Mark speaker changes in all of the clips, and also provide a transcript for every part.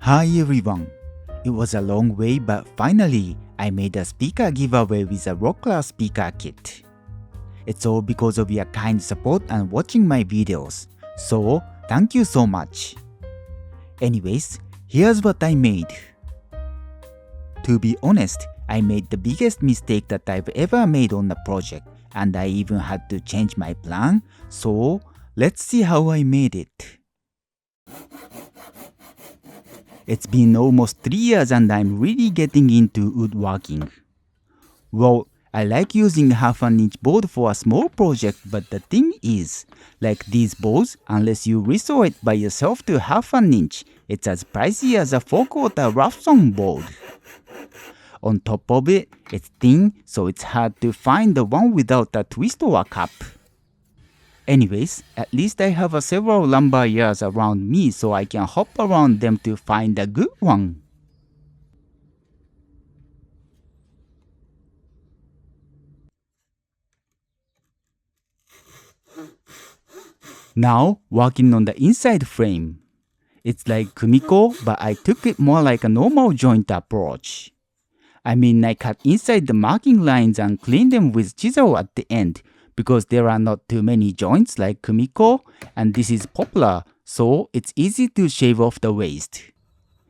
Speaker 1: Hi everyone! It was a long way, but finally I made a speaker giveaway with a Rockler speaker kit. It's all because of your kind support and watching my videos, so thank you so much. Anyways, here's what I made. To be honest, I made the biggest mistake that I've ever made on the project, and I even had to change my plan, so let's see how I made it. It's been almost 3 years and I'm really getting into woodworking. Well, I like using half an inch board for a small project, but the thing is, like these boards, unless you restore it by yourself to half an inch, it's as pricey as a 4/4 rough stone board. On top of it, it's thin, so it's hard to find the one without a twist or a cup. Anyways, at least I have several lumber yards around me so I can hop around them to find a good one. Now, working on the inside frame. It's like Kumiko, but I took it more like a normal joint approach. I mean, I cut inside the marking lines and clean them with chisel at the end, because there are not too many joints like Kumiko, and this is popular, so it's easy to shave off the waste.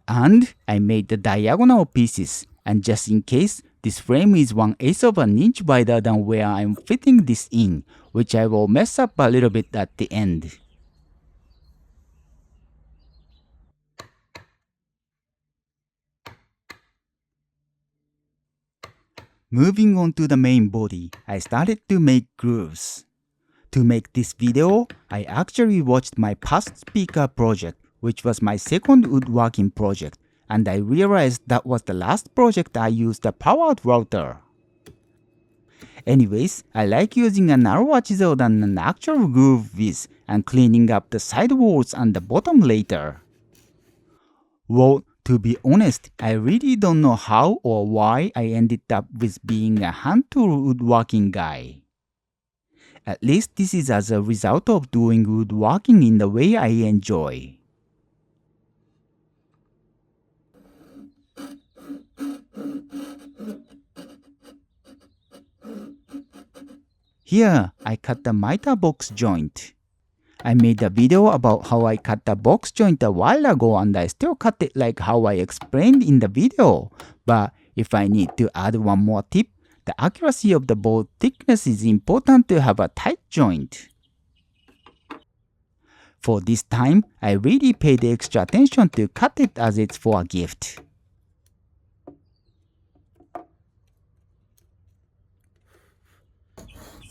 Speaker 1: And I made the diagonal pieces, and just in case, this frame is 1/8 of an inch wider than where I'm fitting this in, which I will mess up a little bit at the end. Moving on to the main body, I started to make grooves. To make this video, I actually watched my past speaker project, which was my second woodworking project, and I realized that was the last project I used a powered router. Anyways, I like using a narrower chisel than an actual groove with and cleaning up the side walls and the bottom later. Well, to be honest, I really don't know how or why I ended up with being a hand tool woodworking guy. At least this is as a result of doing woodworking in the way I enjoy. Here, I cut the miter box joint. I made a video about how I cut the box joint a while ago and I still cut it like how I explained in the video. But if I need to add one more tip, the accuracy of the bolt thickness is important to have a tight joint. For this time, I really paid extra attention to cut it as it's for a gift.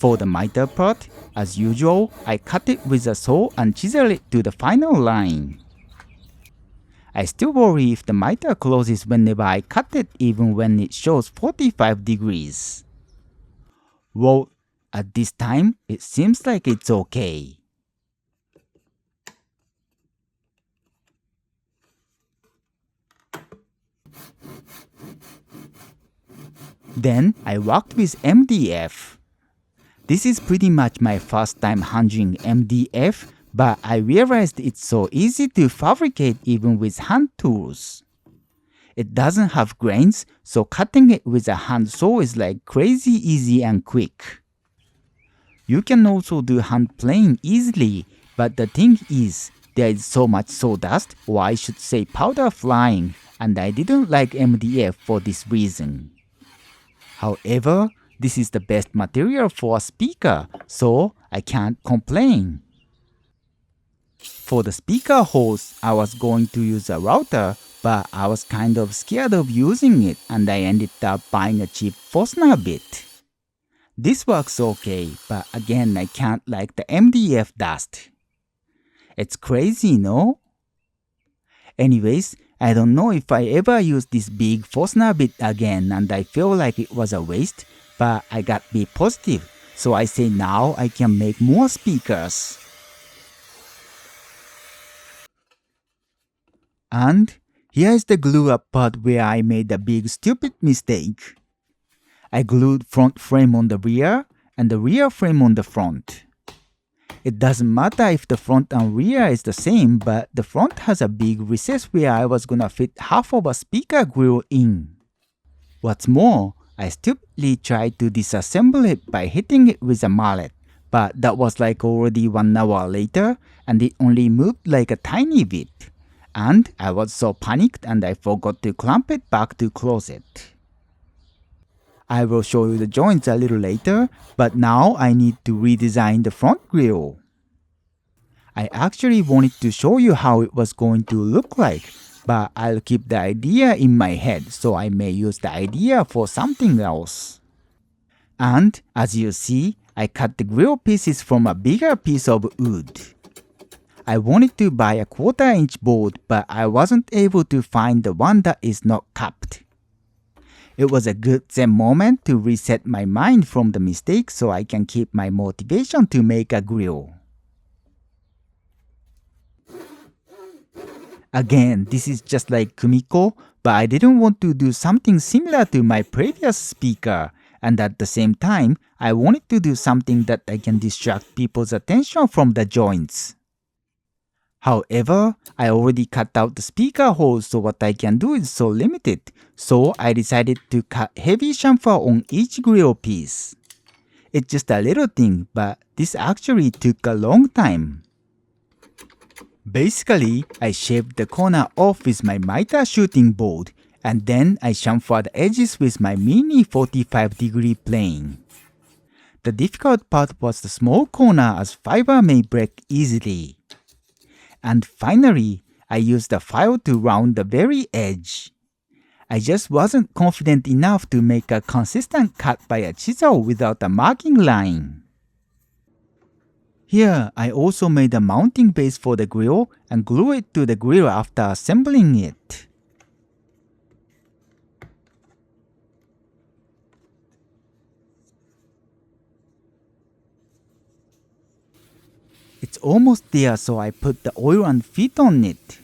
Speaker 1: For the miter part, as usual, I cut it with a saw and chisel it to the final line. I still worry if the miter closes whenever I cut it even when it shows 45 degrees. Well, at this time, it seems like it's okay. Then I worked with MDF. This is pretty much my first time handling MDF, but I realized it's so easy to fabricate even with hand tools. It doesn't have grains, so cutting it with a hand saw is like crazy easy and quick. You can also do hand planing easily, but the thing is, there is so much sawdust, or I should say powder flying, and I didn't like MDF for this reason. However, this is the best material for a speaker, so I can't complain. For the speaker holes, I was going to use a router, but I was kind of scared of using it and I ended up buying a cheap Forstner bit. This works okay, but again I can't like the MDF dust. It's crazy, no? Anyways, I don't know if I ever use this big Forstner bit again and I feel like it was a waste, but I got be positive, so I say now I can make more speakers. And here is the glue up part where I made a big stupid mistake. I glued front frame on the rear and the rear frame on the front. It doesn't matter if the front and rear is the same, but the front has a big recess where I was gonna fit half of a speaker grill in. What's more, I stupidly tried to disassemble it by hitting it with a mallet, but that was like already 1 hour later and it only moved like a tiny bit. And I was so panicked and I forgot to clamp it back to close it. I will show you the joints a little later, but now I need to redesign the front grille. I actually wanted to show you how it was going to look like, but I'll keep the idea in my head, so I may use the idea for something else. And as you see, I cut the grille pieces from a bigger piece of wood. I wanted to buy a 1/4 inch board, but I wasn't able to find the one that is not capped. It was a good Zen moment to reset my mind from the mistake so I can keep my motivation to make a grill. Again, this is just like Kumiko, but I didn't want to do something similar to my previous speaker, and at the same time, I wanted to do something that I can distract people's attention from the joints. However, I already cut out the speaker holes, so what I can do is so limited, so I decided to cut heavy chamfer on each grill piece. It's just a little thing, but this actually took a long time. Basically, I shaved the corner off with my miter shooting board, and then I chamfered the edges with my mini 45-degree plane. The difficult part was the small corner as fiber may break easily. And finally, I used the file to round the very edge. I just wasn't confident enough to make a consistent cut by a chisel without a marking line. Here, I also made a mounting base for the grill and glue it to the grill after assembling it. It's almost there, so I put the oil and feet on it.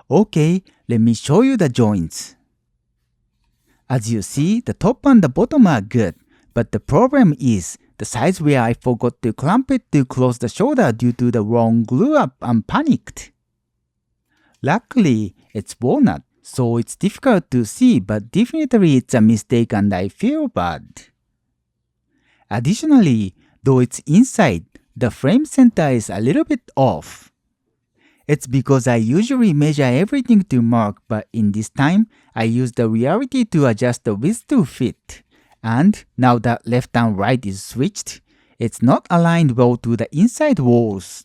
Speaker 1: Okay, let me show you the joints. As you see, the top and the bottom are good, but the problem is the sides where I forgot to clamp it to close the shoulder due to the wrong glue up and panicked. Luckily, it's walnut, so it's difficult to see, but definitely it's a mistake and I feel bad. Additionally, though it's inside, the frame center is a little bit off. It's because I usually measure everything to mark, but in this time, I use the reality to adjust the width to fit. And now that left and right is switched, it's not aligned well to the inside walls.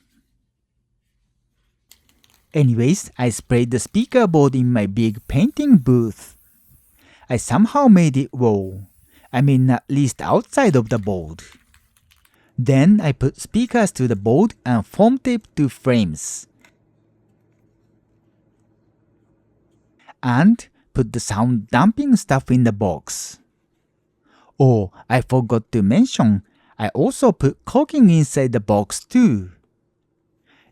Speaker 1: Anyways, I sprayed the speaker board in my big painting booth. I somehow made it raw. I mean, at least outside of the board. Then I put speakers to the board and foam tape to frames. And put the sound damping stuff in the box. Oh, I forgot to mention, I also put caulking inside the box too.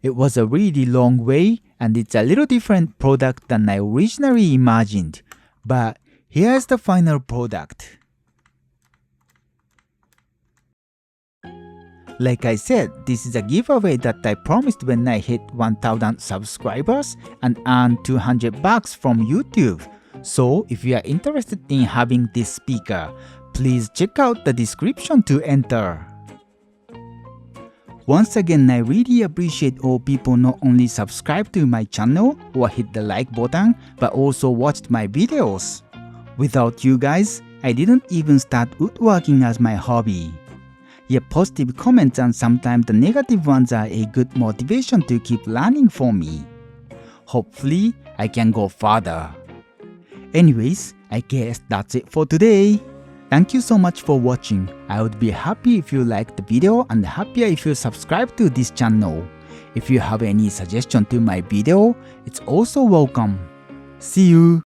Speaker 1: It was a really long way and it's a little different product than I originally imagined, but here's the final product. Like I said, this is a giveaway that I promised when I hit 1000 subscribers and earned $200 from YouTube. So if you are interested in having this speaker, please check out the description to enter. Once again, I really appreciate all people not only subscribe to my channel or hit the like button, but also watched my videos. Without you guys, I didn't even start woodworking as my hobby. Your positive comments and sometimes the negative ones are a good motivation to keep learning for me. Hopefully, I can go further. Anyways, I guess that's it for today. Thank you so much for watching. I would be happy if you liked the video and happier if you subscribe to this channel. If you have any suggestion to my video, it's also welcome. See you!